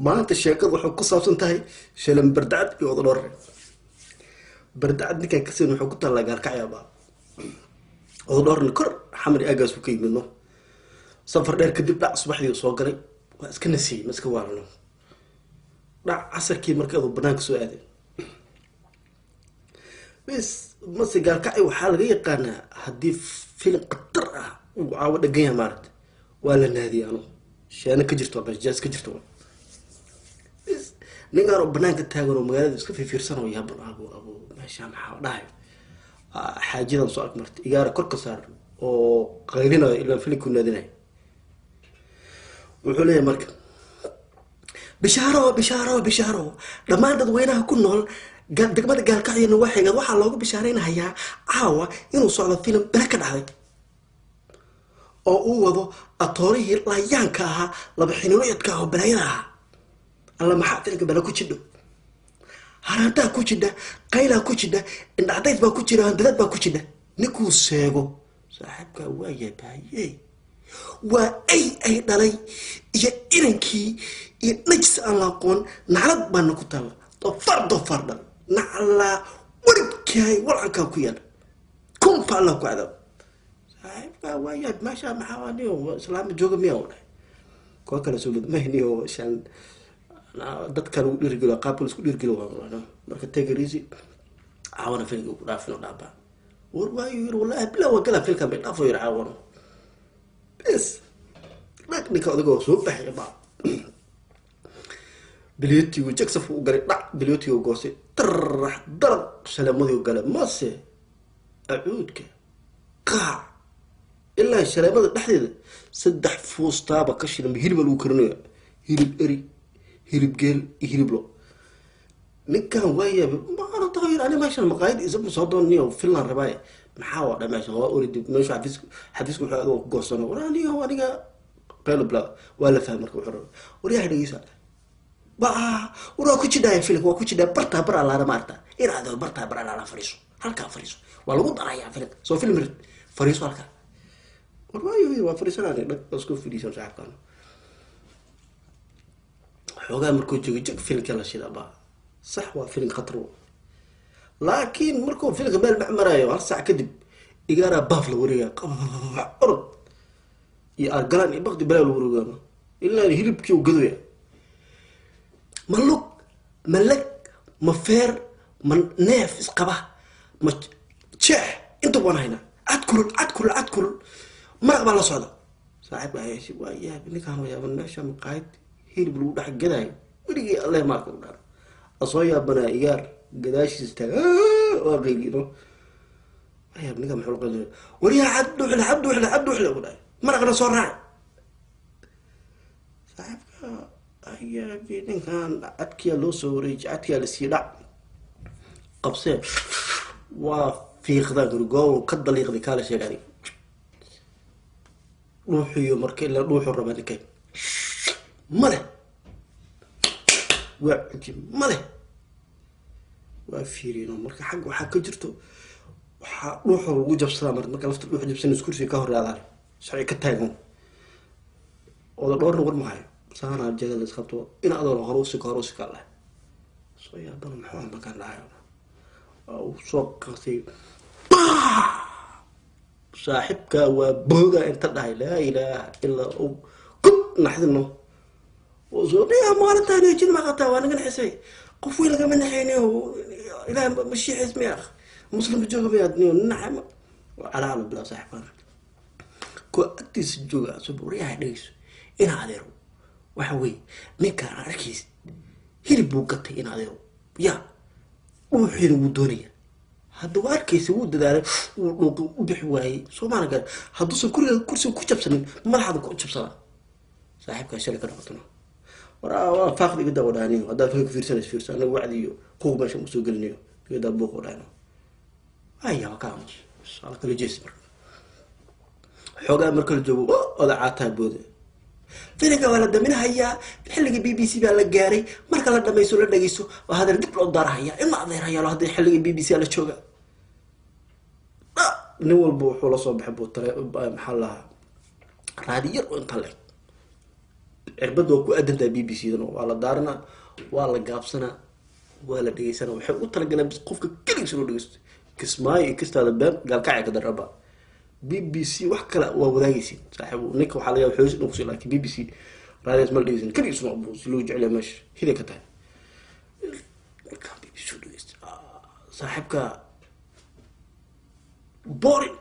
L: maanta sheekadu waxay ku saabsan tahay shalan bardacad iyo ododhoorre bardacad ninkaan ka siin wuxuu ku taallaa gaalkacyaabaa ododhoorne kor xamar aagaas uu ka yimidno safar dheer kadib dhac subaxdii soo galay waa iska nasiyey ma iska waalano dhac casarkii markeedu banaanka soo aaday bes mase gaalkacyo waxaa laga yaqaanaa haddii filim khatar ah uu caawo dhagan yahay maaragta waa la naadiyay anu sheena ka jirto basjaas ka jirto ninkaan oo banaanka taagan oo magaalada iska fiirsan oo yaab abo meesha maxaa dhahay xaajidan soo agmartay igaara kor ka saar oo qaylinayo ilaa filimku naadinayo wuxuu leeyahay marka bishaaro bishaaro bishaaro dhammaan dadweynaha ku nool degmada gaalkacyo nawaaxigeed waxaa loogu bishaaraynayaa caawa inuu socdo filim bere ka dhacday oo uu wado atoorihii layaanka ahaa laba xiniloyadka ah oo balaayada ahaa alla maxaa filimka bala ku jidho haraantaa ku jidha qaylaa ku jidha indhacdayd baa ku jira handadad baa ku jidha ninkuu seego saaxiibkaa waa yaabaaye waa ay dhalay iyo inankii iyo najis aan la aqoon naclad baana ku taalla dofar dhal naclaa waribkaay walcankaa ku yaala kunfa allah ku cadaab saaxiibkaa waa yaab meesha maxaa niyo islaama jooga miyaa u dhahay kuwa kale soo mahniyo shan dadka lagu dhiirgelo qaabka laisku dhiirgelo waa marka tegeriisi caawana filmka ku dhaafino dhaabaa war waayo yiri wallahi bilaa waa galaa filkan bay dhaafo yiri caawano bes ninka odagoo soo baxay baa biliyatigu jagsaf u galay dhac biliyatigu goosay tarax darab shaleemadii galay mase acuudka qaac ilaa shaleemada dhexdeeda 3 fuustaaba ka shidan hilib lagu karinayo hilib eri hilib geel iyo hilib lo ninkan waaya ma tahay ani meeshan maqaayad isma soo dooniyo filan rabay maxaa wada meeshan waa oridi meesha xafiisku waxa uu goosano waraaniyo aniga qeyl bla wala fahmo marka wuxuu wariyaha dhageysa wara ku jidaya filim waa ku jidaya barta bara la maarta iraado barta bara la fariiso halka fariiso waa lagu daraya filim soo film fariiso halka warwaayo waa fariisana dhag isku firiisan saxkan xogaa markuu joogo jig filimka la shidaba صح وفيلم خطر لكن مركو فيلم مال معمرايا هالساعة كذب إجارة بافلا وريا أرض يا أرجلان يبغى بلا الورقة إلا هرب كيو قدويا ملك مفير من ناف إسقبه تشح أنتوا وانا هنا أدكل مرق بالله صعدة صاحب يا شيء يا بني كانوا يا بني ماشى من قايد هرب الوضع جداي ورجي الله ما كون دار أصويا بنا إيجار قداش يستاهل وغيره يا ابني كم حلقة ذي وريا عبدو حلا ولا مرقنا صرع صاحب يا ابني كان أتكيا لو سوريج أتكيا لسيرع قبسة وفي خذا قرقو قد لي قبل كاله شيء يعني روحي يومرك إلا روح الرباني كي ماله ماله وافيرينو marka xaq waxa ka jirto waxa ruuxu ugu jabsadaa marka lafta ruuxu jabsan iskursi ka hor yaadaan sharci ka taagan oo dhowrna war maayo saana jadal isqabto in adoon horusi kala soo yaabana maxaa ma kan dhahayo oo soo qasay saaxibka waa booga inta dhahay la ilaaha illa uu naxdino وزوديها مالتها نيجي ما قطع وانا نحسي قفوي لك من حيني الى مشي حزمي يا اخ مسلم بجوق بيدني نعم على بلا صاحبنا كو اتيس جوغا سبوريا ديس ان هاديرو وحوي نيكا اركيس هيربو قتي ان هاديرو يا وحين ودونيا هادو اركيس ود دار ودخ واي سو ما نقال هادو كرسي ku jabsanin madaxda ku jabsada saaxiibka shalay ka dhaqtano ورا فاقد قد وداني هذا فيك فيرسان انا وعدي قوق باش مسو قلنيو كذا بوق ودانو ايا كامس على كل جسم xogaa marka la joogo oda caataa booda filimka wala daminaha ayaa xilliga BBC baa la gaaray marka la dhamayso la dhageyso waa hadal dib loo daaraya in la adeerayo la haday xilliga BBC la jooga nin walba wuxuu la soo baxay bootare maxaa la raadiyar oo inta leeg cirbad oo ku adantaa b b c dan waa la daarana waa la gaabsana waa la dhegeysana waxay u talagaleen bis qofka keligiis loo dhegeysto kismaayo iyo kistaada been gaalkacay ka daraba b b c wax kale waa wadaagaysiin saaxiibo ninka waxaa laga yaaba xoojis dhunkusi laakiin b b c raadiyaas ma la dhegeysan keligiis ma abuus loo jeclaya meesha hilay ka tahay markaa b b c u dhegeysta saaxiibka boring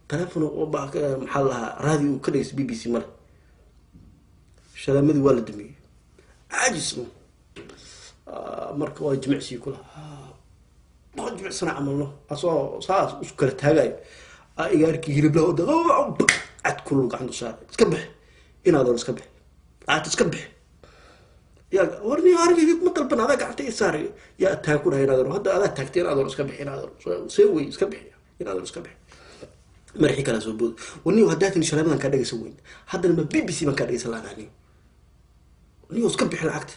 L: تلفون وباك محلها راديو كريس بي بي سي مال شلامدي والد مي عاجز مركو جمع سي كلها ما جمع سنة عملنا أصلا صار وسكر تهاجي إيجارك يجرب له ده عاد كله عنده صار تكبح إن هذا تكبح عاد تكبح يا ورني عارف يجيب مثل بنا هذا قاعد يسار يا تاكل هنا هذا تاكتين هذا تكبح هنا هذا سوي تكبح هنا هذا تكبح مرحي كلا زبود ونيو هداتني شلامنا كان دغ سوين هذا لما بي بي سي ما كان يسلاناني ونيو اسكبخ العقد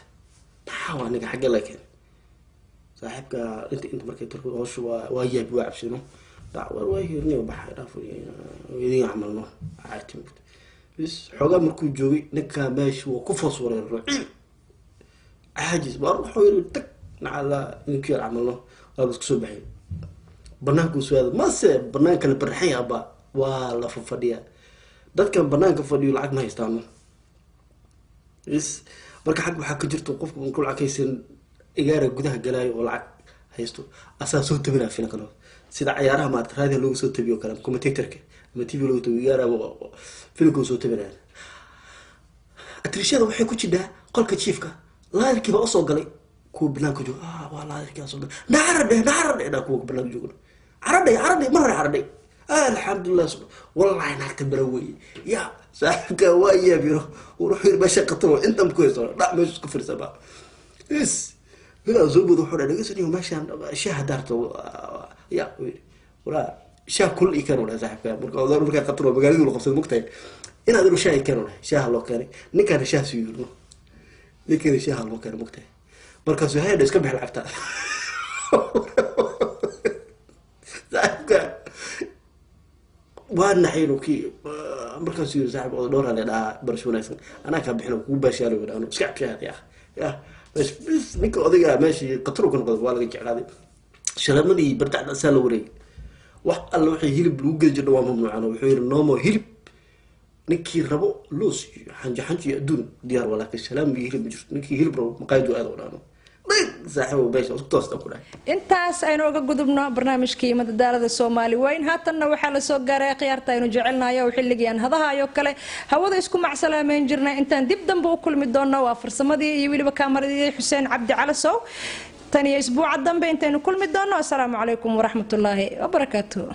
L: تحاول انك حق الله كان صاحبك انت markay turku hoosh waa yaab waa cabsino dacwar waa hirniyo baxay dhaafay idin amalno aatim bis xogaa markuu joogay ninka meesha uu ku foos wareer ruuciil عاجز بروح تك على نكير عملنا هذا اسكو baxay banaanku su'aal ma se banaanka la barxay aba waa la fadhiya dadkan banaanka fadhiyo lacag ma haystaan is marka xaq waxa ka jirto qofku uu ku lacagaysan igaara gudaha galaayo oo lacag haysto asaas soo tabina filan kale sida ciyaaraha ma raadiyo loogu soo tabiyo kale commentatorka ama TV loogu tabiyo igaara filanku soo tabina atrishada waxay ku jidaa qolka chiefka laadkiiba oo soo galay ku banaanka joogo waa laadkiiba soo galay naarade ku banaanka joogo عرضي مرة عرضي الحمد لله والله هناك تبروي يا صاحبك وايا بيرو وروح يربشق طول انت مكويس لا مش كفر سبا اس بلا زوبو دو خورا دغسني ماشي شاه دارتو يا ولا شاه كل كان ولا صاحبك مركا قطرو مغاليدو لو قبسد مقتay in aad rushay karo shaah loo keenay ninkan shaah siyo ninkan shaah loo keenay mugtay markaas hay'ad iska bixi lacagta وانا حيروكي مركز يو صاحب دور على دا برشلونه انا كان بخنا كو باشالو انا اسكعب شهر يا بس نيكو odayga meeshii qatro kun qod waa laga jeclaaday shalamadii bartacda sala wareey wax alla wixii hilib lagu gal jiro waa mamnuucan wuxuu yiri noomo hilib ninkii rabo loos xanji adduun diyaar wala ka shalam hilib jirto ninkii hilib rabo maqaydu aad u dhaano صاحبه باش توست كلها
A: intaas aynu uga gudubno barnaamijkii madadaalada Soomaali weyn haatanna waxa la soo gaaray qiyaarta aynu jecelnahay xilligan hadahayo kale hawada isku macsalaameyn jirnaa intaan dib dambe u kulmi doono waa farsamadii iyo waliba kaameradii Xuseen Cabdi Calasow tan iyo isbuuca dambe intaynu kulmi doono assalaamu calaykum waraxmatullaahi wabarakaatuh